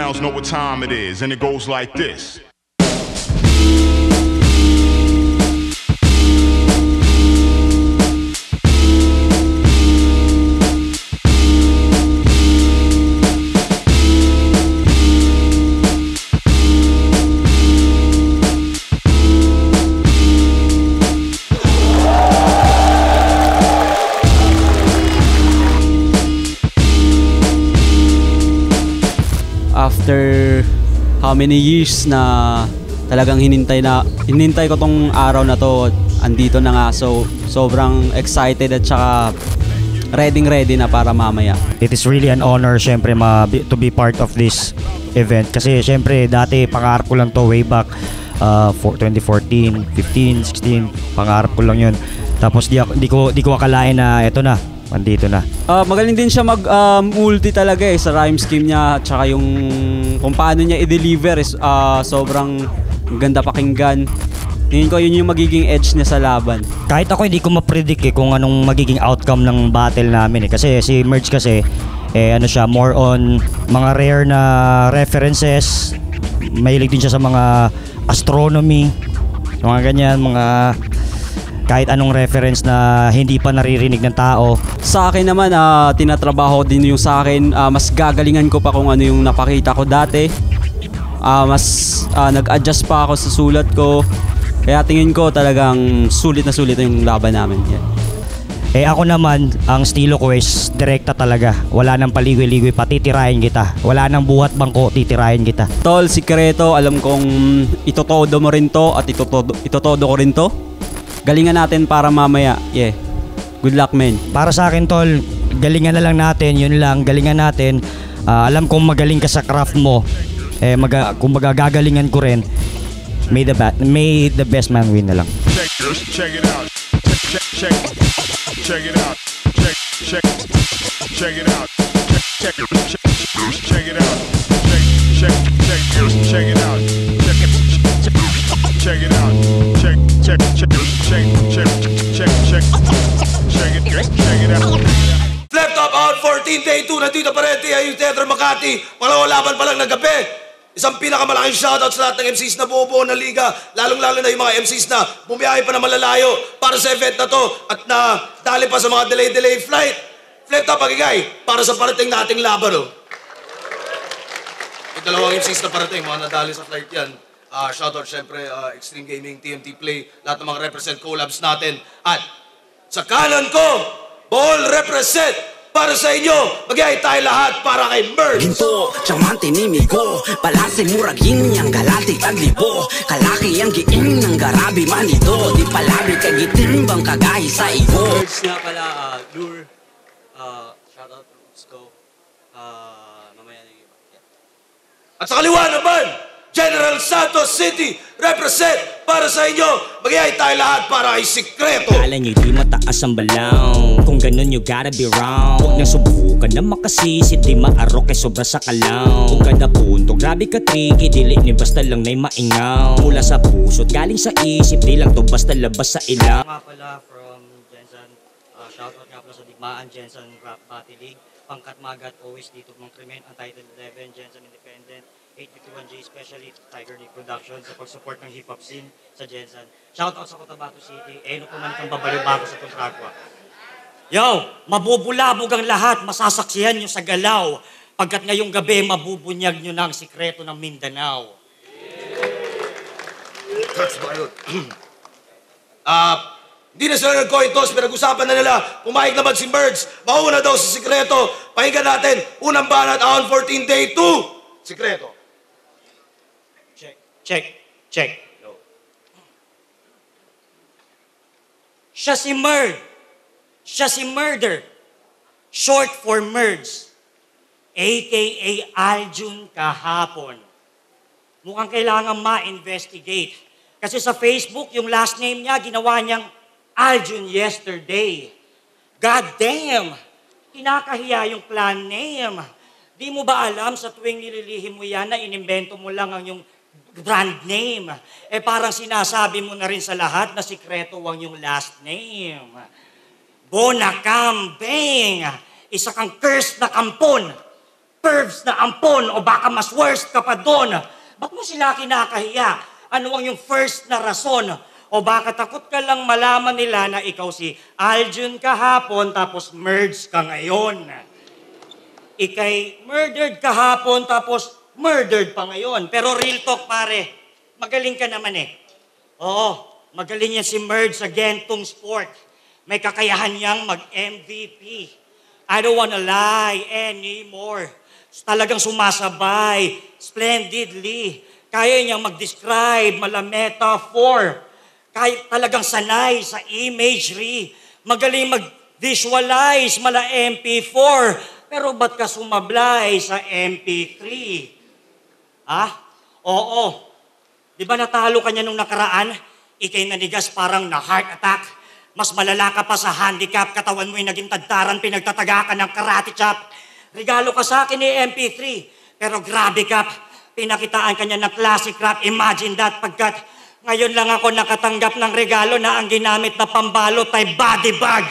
clowns know what time it is, and it goes like this. After how many years na talagang hinintay ko tong araw na to, andito na nga. So sobrang excited at saka ready na para mamaya. It is really an honor syempre to be part of this event kasi syempre dati pangarap ko lang to way back 2014, 15, 16, pangarap ko lang yun. Tapos di ko akalain na eto na, andito na. Magaling din siya multi talaga sa rhyme scheme niya, tsaka yung kung paano niya i-deliver is sobrang ganda pakinggan. Tingin ko yun yung magiging edge niya sa laban. Kahit ako hindi ko ma-predict kung anong magiging outcome ng battle namin kasi si Merge kasi ano siya, more on mga rare na references. Mahilig din siya sa mga astronomy, mga ganyan, mga kahit anong reference na hindi pa naririnig ng tao. Sa akin naman, tinatrabaho din yung sa akin. Mas gagalingan ko pa kung ano yung napakita ko dati. Mas nag-adjust pa ako sa sulat ko. Kaya tingin ko talagang sulit na sulit yung laban namin. Yeah. Ako naman, ang estilo ko is direkta talaga. Wala nang paligoy-ligoy pa, titirahin kita. Wala nang buhat bangko, titirahin kita. Tol, sikreto, alam kong itotodo mo rin to at itotodo ko rin to. Galingan natin para mamaya. Yeah. Good luck, man. Para sa akin, tol, galingan na lang natin. Yun lang, galingan natin. Alam kong magaling ka sa craft mo. Kung magagagalingan ko rin, may the best man win na lang. Check it out. Check it out. Check it out. Check it out. Check it out. Check it out. Check it out. Flip Top Out 14 Day 2, nandito pa rin TIU Theater Makati. Pangalawang laban pa lang ng gabi. Isang pinakamalaking shoutout sa lahat ng MCs na bubuo ng liga, lalong-lalo na yung mga MCs na bumiyahe pa na malalayo para sa event na to at na dali pa sa mga delay flight. Flip Top, Pagigay, para sa parating nating laban. Yung dalawang MCs na parating, mga nadali sa flight yan. Shoutout syempre, Extreme Gaming, TMT Play, lahat ng mga represent collabs natin. At sa kanan ko, Ball represent para sa inyo. Magyay tayo lahat para kay Merge. Ginto, siyang tinimigo, palase muragin niyang galati taglibo. Kalaki ang giing ng garabi manito. Di palabi kay gitimbang kagahi sa igo. Merge nga pala, Lure, shoutout Roots ko. Mamaya na yung iba. Yeah. At sa kaliwa naman, General Santos City represent para sa inyo. Magyay tayo lahat para kay Sikreto. Kala nyo di mataas ang balaw, kung ganun you gotta be wrong. Huwag nang subukan na makasisit, di maarok kay sobra sa kalaw. Kung kada punto, grabe ka tricky, dili ni basta lang na'y maingaw. Mula sa puso't galing sa isip, di lang to basta labas sa ilaw. Nga pala from Jensen, shoutout nga pala sa Digmaan, Jensen Rap Battle League. Pangkat Magat, always dito mga krimen, Untitled 11, Jensen Independent, 851G, especially Tiger Nick Productions sa pag-support ng hip-hop scene sa Jensen. Shoutout sa Cotabato City, no pumanik ang babalibago sa Contracua. Yo, mabubulabog ang lahat, masasaksihan nyo sa galaw. Pagkat ngayong gabi, mabubunyag nyo na ang sikreto ng Mindanao. That's Bayot. Hindi na sila nag-coin toss, pinag-usapan na nila. Pumayag naman si Merge. Mauna daw sa Sikreto. Pakinggan natin, unang banat, on 14 Day 2. Sikreto. Check. Go. Siya si Murder. Short for Merge. A.K.A. Aljun kahapon. Mukhang kailangan ma-investigate. Kasi sa Facebook, yung last name niya, ginawa niyang Aljun yesterday. God damn! Kinakahiya yung clan name. Di mo ba alam sa tuwing nililihim mo yan na inimbento mo lang ang yung brand name? Parang sinasabi mo na rin sa lahat na sikreto ang yung last name. Bona Kambing! Isa kang cursed na kampon. pervs na ampon o baka mas worst ka pa doon. Ba't mo sila kinakahiya? Ano ang yung first na rason? O baka takot ka lang malaman nila na ikaw si Aljun kahapon tapos merge ka ngayon. Ikay murdered kahapon tapos murdered pa ngayon. Pero real talk pare, magaling ka naman eh. Oo, magaling yan si Merge sa gentong sport. May kakayahan niyang mag-MVP. I don't wanna lie anymore. Talagang sumasabay, splendidly. Kaya niyang mag-describe, mala-metaphor. Kaya talagang sanay sa imagery. Magaling mag-visualize, mala-MP4. Pero ba't ka sumablay sa MP3? Ha? Oo. Di ba natalo ka niya nung nakaraan? Ikay nanigas parang na-heart attack. Mas malala ka pa sa handicap. Katawan mo'y naging tadtaran, pinagtataga ka ng karate chop. Regalo ka sa akin ni MP3. Pero grabe ka, pinakitaan ka niya ng classic rap. Imagine that, pagkat ngayon lang ako nakatanggap ng regalo na ang ginamit na pambalot ay body bag.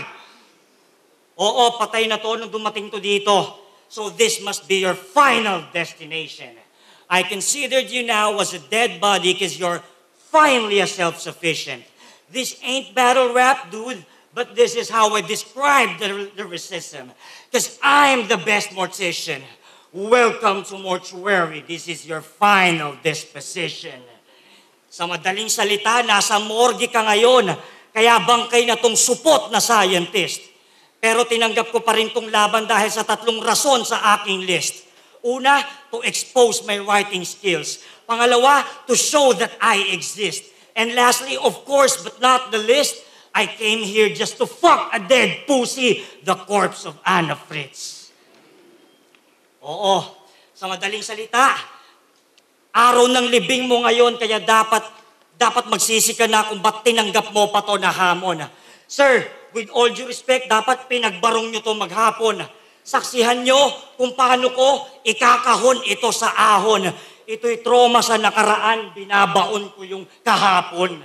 Oo, patay na to nung dumating to dito. So this must be your final destination. I considered you now as a dead body because you're finally a self-sufficient. This ain't battle rap, dude, but this is how I describe the lyricism. Because I'm the best mortician. Welcome to mortuary. This is your final disposition. Sa madaling salita, nasa morgue ka ngayon. Kaya bangkay na tong supot na scientist. Pero tinanggap ko pa rin tong laban dahil sa 3 rason sa aking list. Una, to expose my writing skills. Pangalawa, to show that I exist. And lastly, of course, but not the least, I came here just to fuck a dead pussy, the corpse of Anna Fritz. Oo, sa madaling salita, araw ng libing mo ngayon, kaya dapat magsisi ka na kung ba't tinanggap mo pa to na hamon. Sir, with all due respect, dapat pinagbarong nyo to maghapon. Saksihan nyo kung paano ko ikakahon ito sa ahon. Ito'y trauma sa nakaraan, binabaon ko yung kahapon.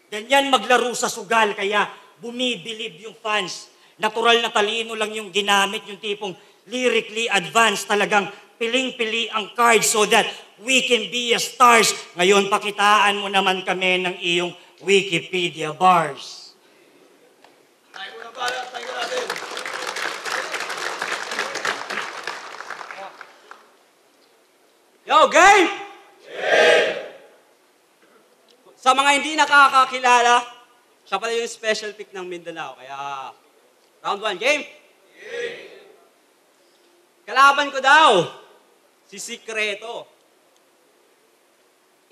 Ganyan maglaro sa sugal, kaya bumibilib yung fans. Natural na talino lang yung ginamit, yung tipong lyrically advanced, talagang piling-pili ang cards so that we can be as stars. Ngayon, pakitaan mo naman kami ng iyong Wikipedia bars. Tayo na pala, tayo natin. Yo, game! Sa mga hindi nakakakilala, siya pala yung special pick ng Mindanao. Kaya, round 1, game? Kalaban ko daw, si Sikreto.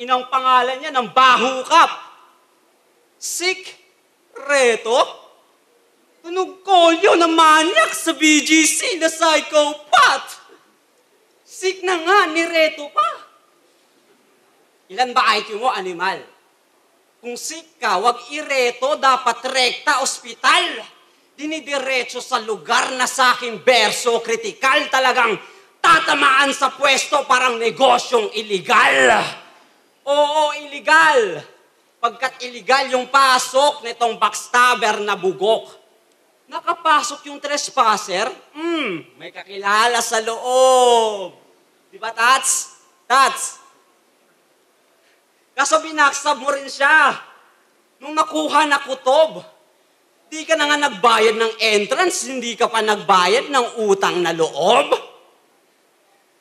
Inang pangalan niya ng bahukap. Sikreto? Tunog kolyo na manyak sa BGC na psychopath. Sik na nga, nireto pa. Ilan ba IQ mo, animal? Kung sik ka, wag ireto, dapat rekta, ospital. Dinidiretso sa lugar na sa aking berso, kritikal talagang tatamaan sa pwesto parang negosyong iligal. Oo, iligal. Pagkat iligal yung pasok nitong backstabber na bugok. Nakapasok yung trespasser, may kakilala sa loob. Di ba, Tats? Tats? Kaso binaksab mo rin siya. Nung nakuha na kutob, di ka na nga nagbayad ng entrance, hindi ka pa nagbayad ng utang na loob.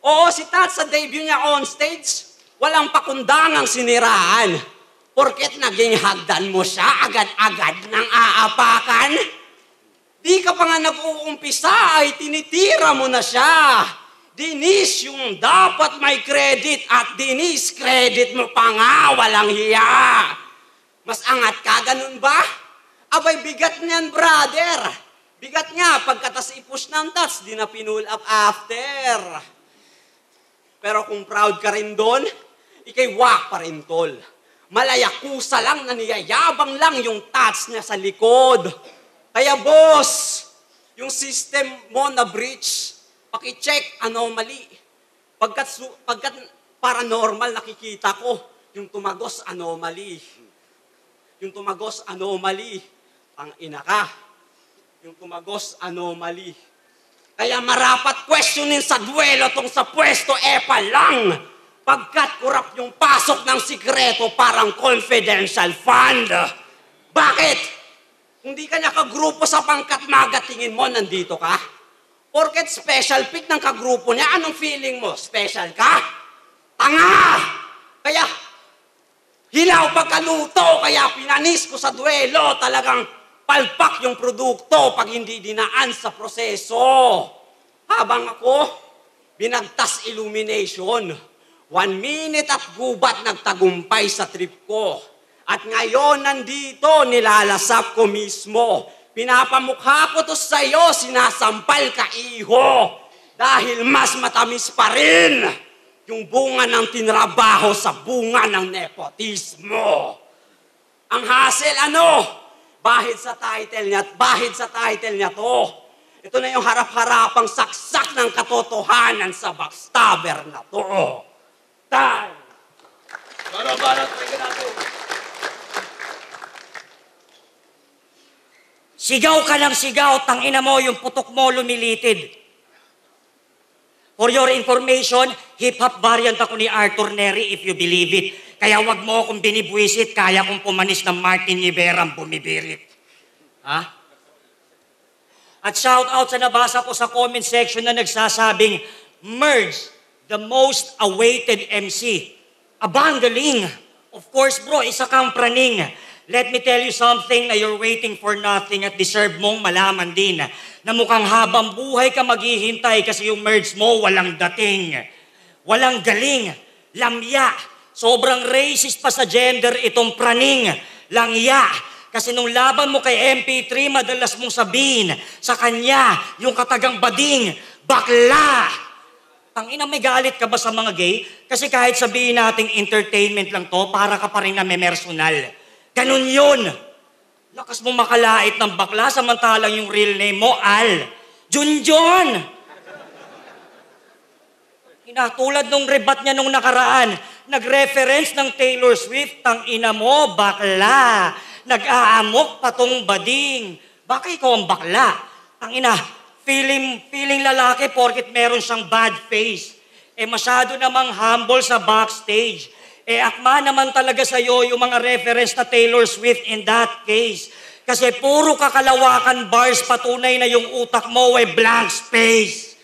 Oo, si Tats sa debut niya on stage, walang pakundangang siniraan. Porket naging hagdan mo siya, agad-agad nang aapakan. Di ka pa nga nag-uumpisa ay tinitira mo na siya. Dinis yung dapat may credit at dinis credit mo pa nga, walang hiya. Mas angat ka, ganun ba? Abay, bigat niyan, brother. Bigat nga, pagkatas i-push ng Tats, di na pinull up after. Pero kung proud ka rin doon, ikay wak pa rin, tol. Malayakusa lang na niyayabang lang yung Tats niya sa likod. Kaya boss, yung system mo na breach, paki-check anomaly. Pagkat paranormal nakikita ko, yung tumagos anomaly. Yung tumagos anomaly. Ang ina ka. Yung tumagos anomaly. Kaya marapat questionin sa duelo tong sa pwesto pa lang. Pagkat kurap yung pasok ng sikreto parang confidential fund. Bakit? Hindi ka niya kagrupo sa pangkat maga, tingin mo nandito ka? Porket special pick ng kagrupo niya, anong feeling mo? Special ka? Tanga! Kaya, hilaw pagkaluto, kaya pinanis ko sa duelo, talagang palpak yung produkto pag hindi dinaan sa proseso. Habang ako, binagtas illumination. 1 minute at gubat nagtagumpay sa trip ko. At ngayon nandito, nilalasap ko mismo. Pinapamukha ko to sa'yo, sinasampal ka iho. Dahil mas matamis pa rin yung bunga ng tinrabaho sa bunga ng nepotismo. Ang hassle ano? Bahid sa title niya at bahid sa title niya to. Ito na yung harap-harapang saksak ng katotohanan sa backstabber na to. Time! Banat, tingnan natin. Sigaw ka ng sigaw, tangina mo, yung putok mo lumilitid. For your information, hip-hop variant ako ni Arthur Neri, if you believe it. Kaya wag mo akong binibwisit, kaya kong pumanis ng Martin Niverang bumibirit. Ha? At shout out sa nabasa ko sa comment section na nagsasabing, Merge, the most awaited MC. Abangaling. Of course bro, isa kang praning. Let me tell you something na you're waiting for nothing at deserve mong malaman din. Na mukhang habang buhay ka maghihintay kasi yung merge mo walang dating. Walang galing. Lamya. Sobrang racist pa sa gender itong praning. Langya. Kasi nung laban mo kay MP3, madalas mong sabihin sa kanya yung katagang bading, bakla. Tangina, may galit ka ba sa mga gay? Kasi kahit sabihin nating entertainment lang to, para ka pa rin na may personal. Ganun yun. Lakas mo makalait ng bakla, samantalang yung real name mo, Al. Junjun! Tulad nung rebat niya nung nakaraan, nag-reference ng Taylor Swift, tangina mo, bakla. Nag-aamok patong bading. Baka ikaw ang bakla. Tangina, feeling lalaki porket meron siyang bad face. Masyado namang humble sa backstage. Akma naman talaga sa'yo yung mga reference na Taylor Swift in that case. Kasi puro kakalawakan bars, patunay na yung utak mo ay blank space.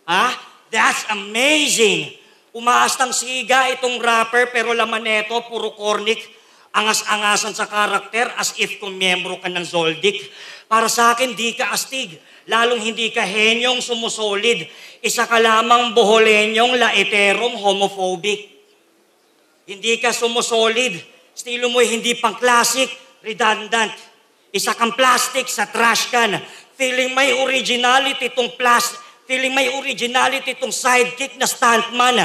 Ha? That's amazing. Umaastang siga itong rapper pero laman neto, puro cornic. Angas-angasan sa karakter as if kung miyembro ka ng Zoldyck. Para sa akin, di ka astig. Lalong hindi ka henyong sumusolid. Isa ka lamang boholenyong laeterong homophobic. Hindi ka sumusolid. Estilo mo'y hindi pang classic, redundant. Isa kang plastic sa trash can. Feeling may originality itong sidekick na stuntman.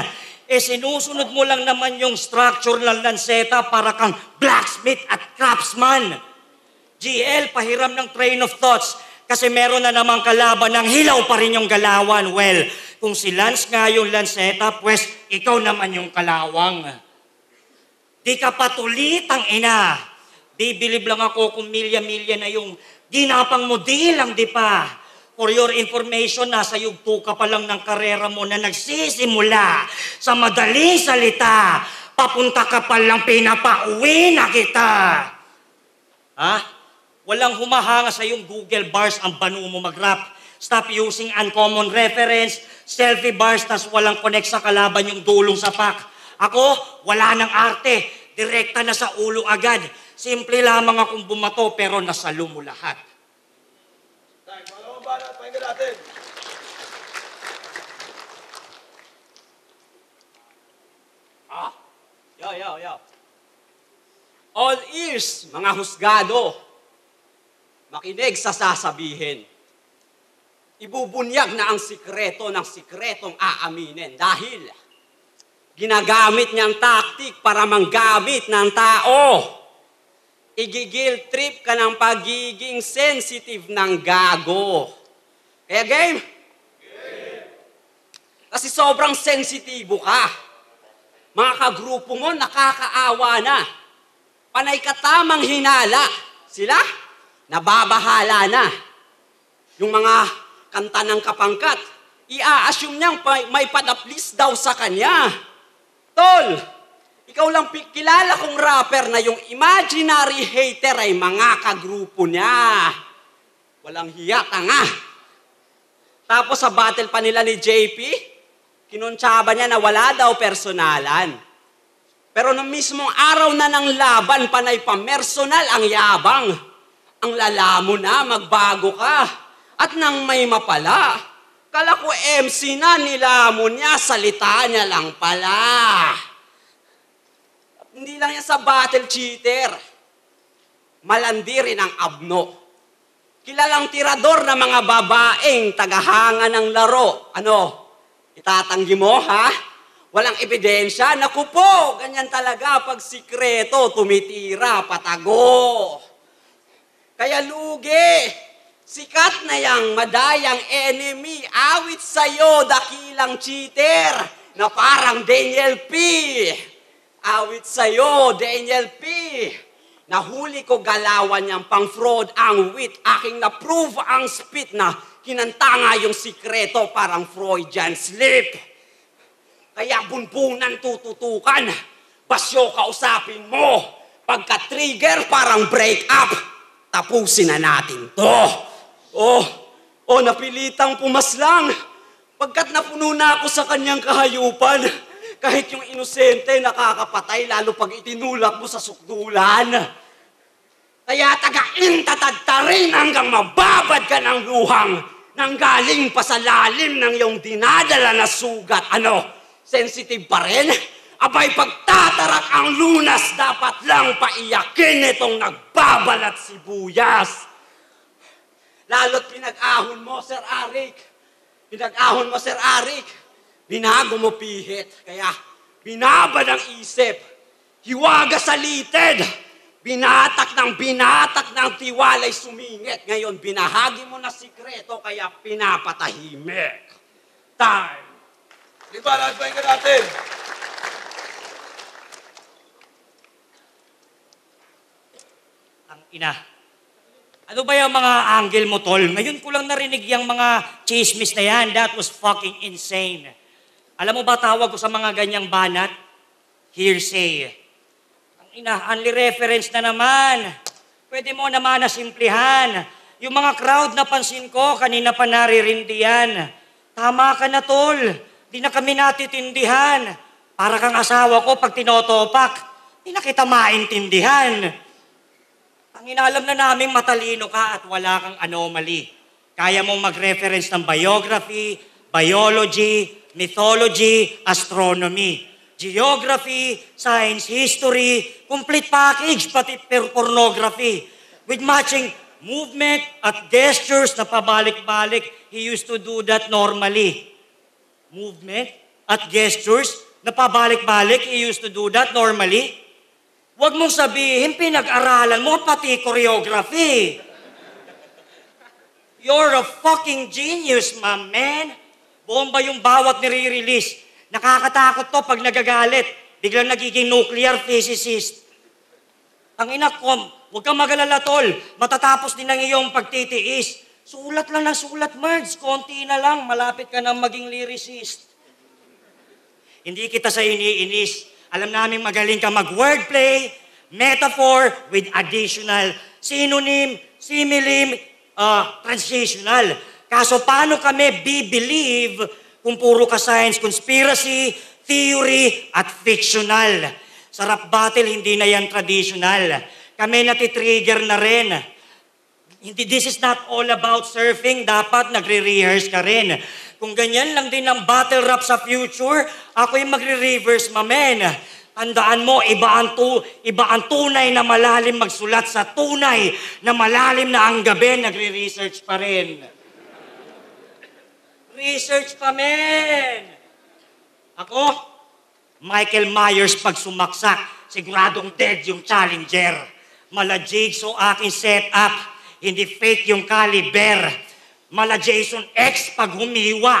Sinusunod mo lang naman yung structure ng lanseta para kang blacksmith at craftsman. GL, pahiram ng train of thoughts. Kasi meron na namang kalaban ng hilaw pa rin yung galawan. Well, kung si Lance nga yung lanseta, pues ikaw naman yung kalawang. Di ka patulitang ina. Bibilib lang ako kung milya-milya na yung ginapang mo, di lang di pa. For your information, nasa yugto ka pa lang ng karera mo na nagsisimula sa madaling salita. Papunta ka pa lang, pinapauwi na kita. Ha? Walang humahanga sa yung Google bars ang banu mo mag-rap. Stop using uncommon reference, selfie bars, tas walang connect sa kalaban yung dulong sapak. Ako, wala nang arte. Direkta na sa ulo agad. Simple lamang akong bumato pero nasalo mo lahat. Malawang banat, pakinggan natin. Yo. All ears, mga husgado. Makinig sa sasabihin. Ibubunyag na ang sikreto ng sikretong aaminin dahil ginagamit niyang tactic para manggamit ng tao. Igigil trip ka ng pagiging sensitive ng gago. Kaya game? Kasi sobrang sensitibo ka. Mga kagrupo mo, nakakaawa na. Panay ka tamang hinala. Sila, nababahala na. Yung mga kanta ng kapangkat. I-assume niyang may padaplis daw sa kanya. Tol, ikaw lang kilala kong rapper na yung imaginary hater ay mga kagrupo niya. Walang hiya, tanga. Tapos sa battle pa nila ni JP, kinuntsaba niya na wala daw personalan. Pero nung mismong araw na ng laban, panay pa personal ang yabang. Ang lala mo na, magbago ka. At nang may mapala, kala ko MC na, nilamon niya, salita niya lang pala. At hindi lang yan sa battle cheater. Malandi rin ang abno. Kilalang tirador na mga babaeng tagahanga ng laro. Ano? Itatanggi mo, ha? Walang ebidensya. Naku po, ganyan talaga pag sikreto, tumitira, patago. Kaya lugi, sikat na yang madayang enemy, awit sa'yo, dakilang cheater, na parang Daniel P. Awit sa'yo, Daniel P. Nahuli ko galawan niyang pang-fraud ang wit, aking na-prove ang spit na kinanta nga yung sikreto parang Freudian slip. Kaya bunbunan tututukan, basyo kausapin mo, pagka-trigger parang break up, tapusin na natin to. Napilitang pumaslang, pagkat napuno na ako sa kanyang kahayupan, kahit yung inosente nakakapatay, lalo pag itinulak mo sa sukdulan. Kaya tagain tatagtarin hanggang mababad ka ng luhang nang galing pa sa lalim ng iyong dinadala na sugat. Ano? Sensitive pa rin? Abay, pagtatarak ang lunas, dapat lang paiyakin itong nagbabalat sibuyas. Lalo't pinag-ahon mo, Sir Arik. Pinag-ahon mo, Sir Arik. Binago mo pihit. Kaya binabad ang isip. Hiwaga salited. Binatak ng tiwalay sumingit. Ngayon, binahagi mo na sikreto, kaya pinapatahimik. Time. Di ba, nagpahinga natin? Ang ina. Ano ba yung mga angle mo, tol? Ngayon ko lang narinig yung mga chismis na yan. That was fucking insane. Alam mo ba tawag ko sa mga ganyang banat? Hearsay. Only reference na naman. Pwede mo naman na simplihan. Yung mga crowd na pansin ko, kanina pa naririndihan. Tama ka na, tol. Di na kami natitindihan. Para kang asawa ko pag tinotopak, di na kita maintindihan. Ang inalam na namin matalino ka at wala kang anomaly. Kaya mong mag-reference ng biography, biology, mythology, astronomy. Geography, science, history, complete package, pati pornography. With matching movement at gestures na pabalik-balik, he used to do that normally. Movement at gestures na pabalik-balik, he used to do that normally. Huwag mong sabihin, pinag-aralan mo pati choreography. You're a fucking genius, my man. Bomba yung bawat nire-release. Nakakatakot to pag nagagalit. Biglang nagiging nuclear physicist. Ang ina ko, huwag kang magalala, tol. Matatapos din ang iyong pagtitiis. Sulat lang na sulat, Merds. Konti na lang, malapit ka na maging lyricist. Hindi kita sa iniinis. Alam namin magaling ka mag-wordplay, metaphor with additional, synonym, similim, transitional. Kaso paano kami believe kung puro ka science, conspiracy, theory, at fictional? Sa rap battle, hindi na yan traditional. Kami natitrigger na rin. This is not all about surfing. Dapat nagre-rehearse ka rin. Kung ganyan lang din ang battle rap sa future, ako yung magre-reverse, mamen. Tandaan mo, iba ang tunay na malalim magsulat sa tunay na malalim na ang gabi, nagre-research pa rin. Research pa, men! Ako, Michael Myers pag sumaksak, siguradong dead yung challenger. Mala Jigsaw aking setup, hindi fake yung caliber. Mala Jason X pag humiwa,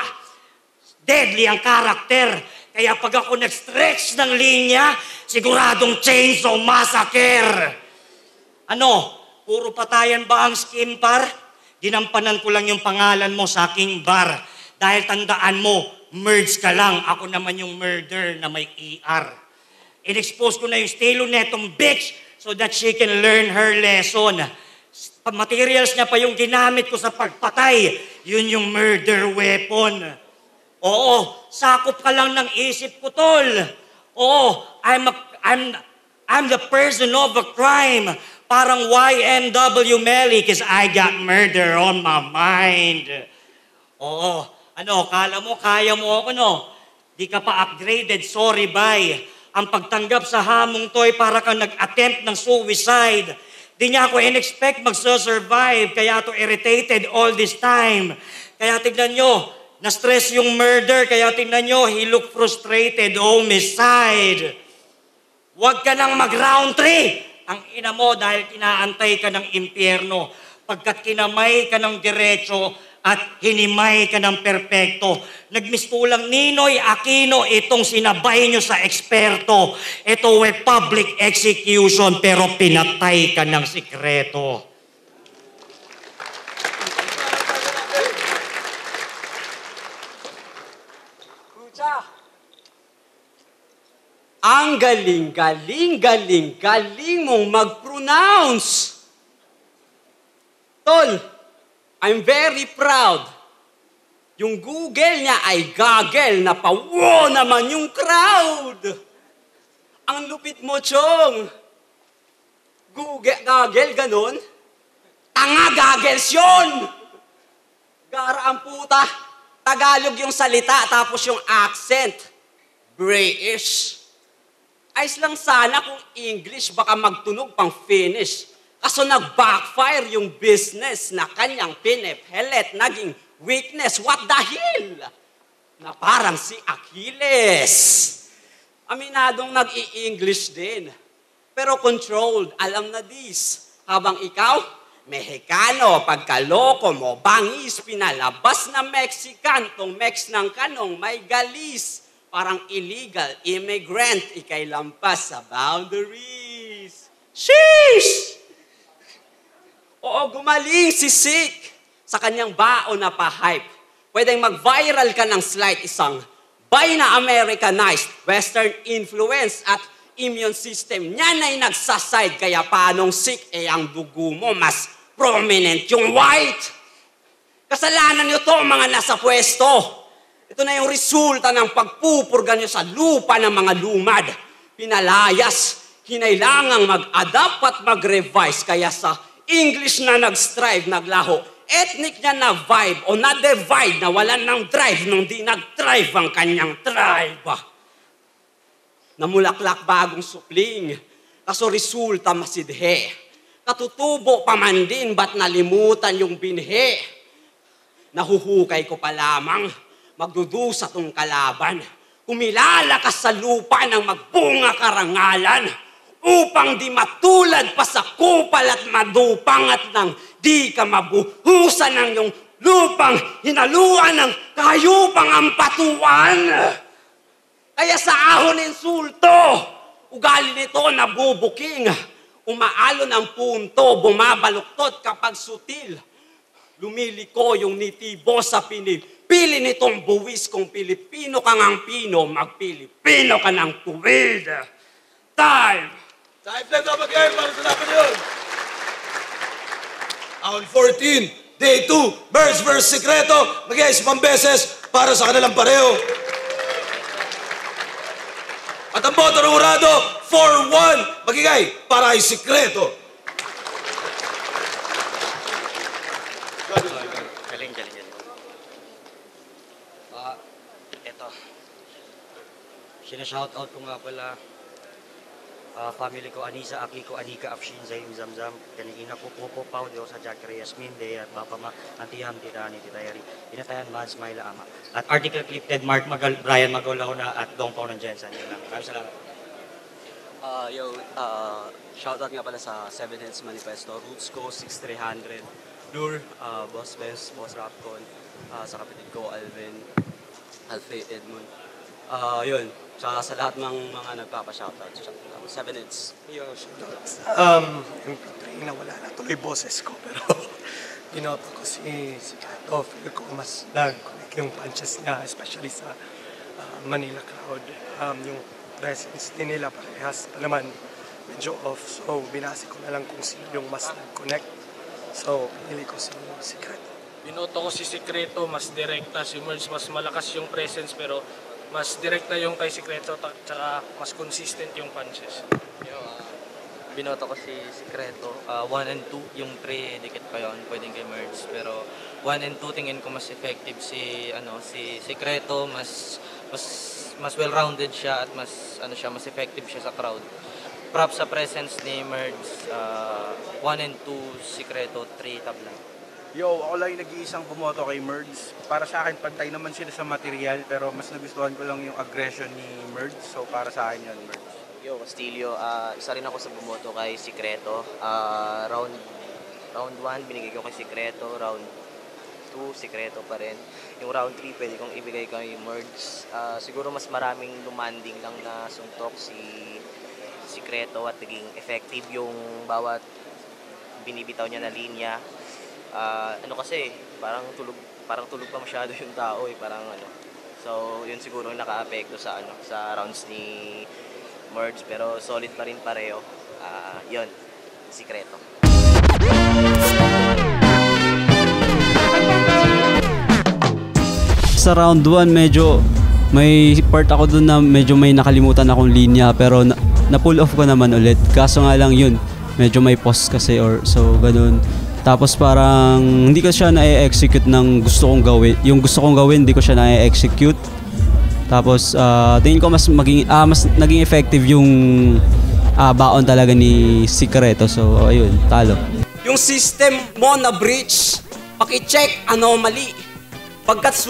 deadly ang karakter. Kaya pag ako nag-stretch ng linya, siguradong chainsaw massacre. Ano, puro patayan ba ang skin par? Ginampanan ko lang yung pangalan mo sa aking bar. Dahil tandaan mo, merge ka lang. Ako naman yung murder na may ER. In-expose ko na yung stilo netong bitch so that she can learn her lesson. Materials niya pa yung ginamit ko sa pagpatay. Yun yung murder weapon. Oo, sakop ka lang ng isip ko, tol. Oo, I'm the person of a crime. Parang YNW Melly because I got murder on my mind. Oo, kala mo, kaya mo ako, no? Di ka pa upgraded, sorry, bye. Ang pagtanggap sa hamong to'y para kang nag-attempt ng suicide. Di niya ako in-expect magsusurvive, kaya to irritated all this time. Kaya tignan nyo, na-stress yung murder, kaya tignan nyo, he look frustrated, homicide. Huwag ka nang mag-round 3. Ang ina mo dahil kinaantay ka ng impyerno. Pagkat kinamay ka ng diretso at hinimay ka ng perpekto. Nagmistulang Ninoy Aquino itong sinabay nyo sa eksperto. Ito ay public execution pero pinatay ka ng sikreto. Ang galing mong mag-pronounce. Tol, I'm very proud. Yung Google niya ay gagel na pawo naman yung crowd. Ang lupit mo, Chong. Gagel, ganon? Tanga, gagels yun! Gara ang puta. Tagalog yung salita, tapos yung accent. British. Ayos lang sana kung English, baka magtunog pang Finnish. Kaso nag-backfire yung business na kanyang pinipilit, naging weakness. What the hell? Na parang si Achilles. Aminadong nag-i-English din. Pero controlled, alam na this. Habang ikaw, Mexicano, pagkaloko mo, bangis, pinalabas na Mexican, tong Mex ng kanong may galis. Parang illegal immigrant, ikay lampas sa boundaries. Sheesh! Oo, gumaling si Sick sa kanyang baon na pa-hype. Pwedeng mag-viral ka ng slight isang buy na Americanized, Western influence at immune system. Yan ay nagsaside, kaya paanong Sick, ang dugo mo mas prominent yung white. Kasalanan nyo to, mga nasa pwesto. Ito na yung resulta ng pagpupurga nyo sa lupa ng mga lumad. Pinalayas, kinailangang mag-adapt at mag-revise. Kaya sa English na nag-strive, naglaho. Ethnic niya na vibe o na-divide na walan ng drive nung di nag-drive ang kanyang tribe. Namulaklak bagong supling. Kaso resulta masidhe. Katutubo pa man din, ba't nalimutan yung binhe? Nahuhukay ko pa lamang. Magdudusa tong kalaban. Kumilala ka sa lupa ng magbunga karangalan upang di matulad pa sa kupal at madupang at nang di ka mabuhusan ng iyong lupang hinaluan ng kayupang ampatuan. Kaya sa ahon insulto, ugali nito nabubuking, umaalo ng punto, bumabaluktot kapag sutil. Lumiliko yung nitibo sa pinipili nitong buwis. Kung Pilipino ka ngang Pino, mag-Pilipino ka ng tuwid. Time! Time flag up again para sa laban yun. Round 14, Day 2, Birds vs. Secreto. Mag-iayos pang beses para sa kanilang pareho. At ang boto ng urado, 4-1. Magigay para ay Secreto. Galing. Eto. Sina-shoutout ko nga pala family ko, Anisa, Akiko, Anika, Afshin, Zaym, Zamzam, kanina ko, Popo, Pau, Dios, Jack Reyes, Minde, at Papa Ma, Antiham, Tirani, Titayari, Inatayan, Mads, Maila, Ama. At article clip, Ted Mark, Brian Magolahona, at Dong Pao ng Jensen. Yun lang. Maraming salamat. Shoutout nga pala sa Seven Heads Manifesto, Roots ko, 6300, Lure, Boss Bes, Boss Rapcon, sa kapatid ko, Alvin, Alfie Edmund, Yun. Tsaka sa lahat ng mga nagpapa-shoutout. 7 hits. Yo, shoutouts. MP3 na wala na tuloy boses ko, pero binoto ko si Kato. Feel ko mas nag-connect yung punches niya, especially sa Manila crowd. Yung presence din nila parehas pa naman medyo off. So, binasi ko na lang kung sino yung mas nag-connect. So, pinili ko si Secreto. Binoto ko si Secreto, mas direkta. Si Merge, mas malakas yung presence, pero mas direkta yung kay Secreto, tsaka mas consistent yung punches. Binoto ko si Secreto. 1 and 2, yung 3 dikit pa yon, pwedeng kay Merge. Pero 1 and 2 tingin ko mas effective si Secreto, mas well-rounded siya at mas effective siya sa crowd. Props sa presence ni Merge. 1 and 2 Secreto, 3 tabla. Yo, ako lang yung nag-iisang bumoto kay Merge. Para sa akin, pantay naman sila sa material, pero mas nagustuhan ko lang yung aggression ni Merge. So, para sa akin yun, Merge. Yo, Castillo, isa rin ako sa bumoto kay Secreto. Round 1, binigay ko kay Secreto. Round 2, Secreto pa rin. Yung round 3, pwede kong ibigay kay Merge. Siguro mas maraming lumanding lang na suntok si Secreto at naging effective yung bawat binibitaw niya na linya. Kasi parang tulog pa masyado yung tao So yun siguro yung naka-apekto sa rounds ni Merge, pero solid pa rin pareho. Yun, Secreto. Sa round 1 medyo may part ako dun na medyo may nakalimutan akong linya, pero na-pull off ko naman ulit. Kaso nga lang yun, medyo may pause kasi or so ganun. Tapos parang hindi ko siya na-execute ng gusto kong gawin. Yung gusto kong gawin, hindi ko siya na-execute. Tapos tingin ko mas naging effective yung baon talaga ni Secreto. So ayun, talo. Yung system mo na breach, paki-check anomaly. Pagkat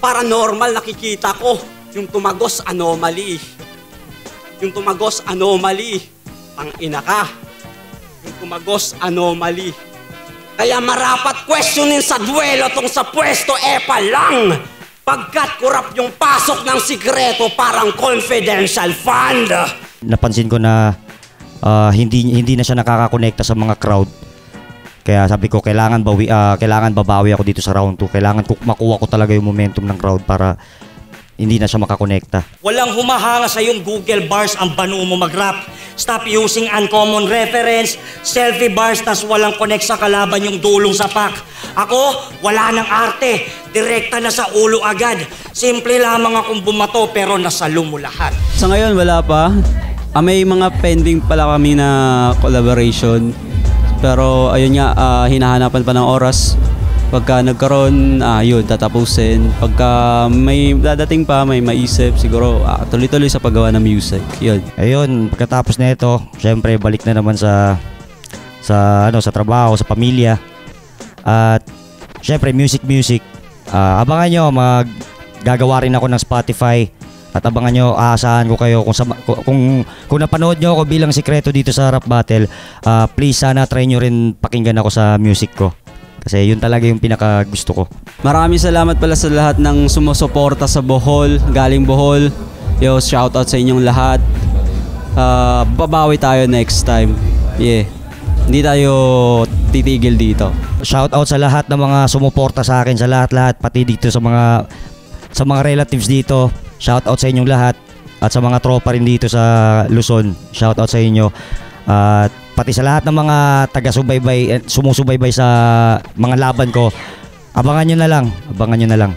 paranormal nakikita ko, yung tumagos anomaly. Yung tumagos anomaly, ang ina ka. Yung tumagos anomaly. Kaya marapat questionin sa duelo tong sa pwesto pa lang. Pagkat kurap yung pasok ng Secreto, parang confidential fund. Napansin ko na hindi na siya nakakakonekta sa mga crowd. Kaya sabi ko kailangan babawi ako dito sa round 2. Kailangan makuha ko talaga yung momentum ng crowd para hindi na siya makakonekta. Walang humahanga sa yung Google bars ang banu mo mag-rap. Stop using uncommon reference, selfie bars, tas walang connect sa kalaban yung dulong sa pack. Ako, wala nang arte. Direkta na sa ulo agad. Simple lamang akong bumato pero nasalo mo lahat. Sa ngayon wala pa. May mga pending pala kami na collaboration. Pero ayun nga, hinahanapan pa ng oras. Pagka nagkaroon, yun, tatapusin. Pagka may dadating pa, may maisip, siguro tuloy-tuloy sa paggawa ng music. Yun. Ayun, pagkatapos na ito, syempre balik na naman sa trabaho, sa pamilya. At syempre music. Abangan nyo, gagawa rin ako ng Spotify. At abangan nyo, aasahan ko kayo kung napanood nyo ako bilang Secreto dito sa rap battle, please sana try nyo rin pakinggan ako sa music ko. Kasi yun talaga yung pinaka gusto ko. Maraming salamat pala sa lahat ng sumusuporta sa Bohol, galing Bohol. Yo, shoutout sa inyong lahat. Babawi tayo next time. Yeah. Hindi tayo titigil dito. Shoutout sa lahat ng mga sumuporta sa akin, sa lahat-lahat, pati dito sa mga relatives dito. Shoutout sa inyong lahat at sa mga tropa rin dito sa Luzon. Shoutout sa inyo. At pati sa lahat ng mga taga-subaybay, sumusubaybay sa mga laban ko. Abangan nyo na lang.